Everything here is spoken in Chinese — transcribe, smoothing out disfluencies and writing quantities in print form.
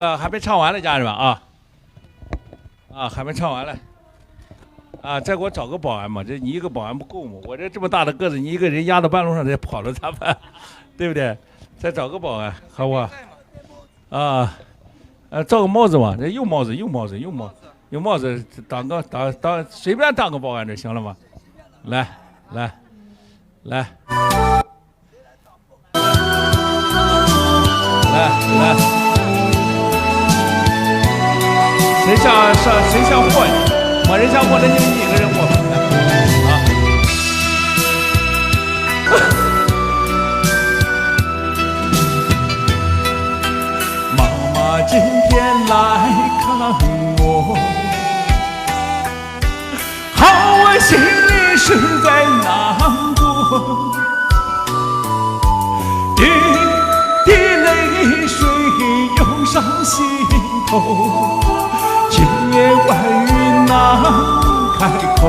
还没唱完呢，家人们啊，还没唱完了，再给我找个保安嘛，这你一个保安不够嘛？我这么大的个子，你一个人压到半路上再跑了咋办？对不对？再找个保安，好不好？罩个帽子嘛，这有帽子，当随便当个保安就行了嘛。来，谁像货呀？我人像货，那你们几个人货妈妈今天来看我，好，我心里实在难过，滴滴泪水涌上心头。千言万语难开口，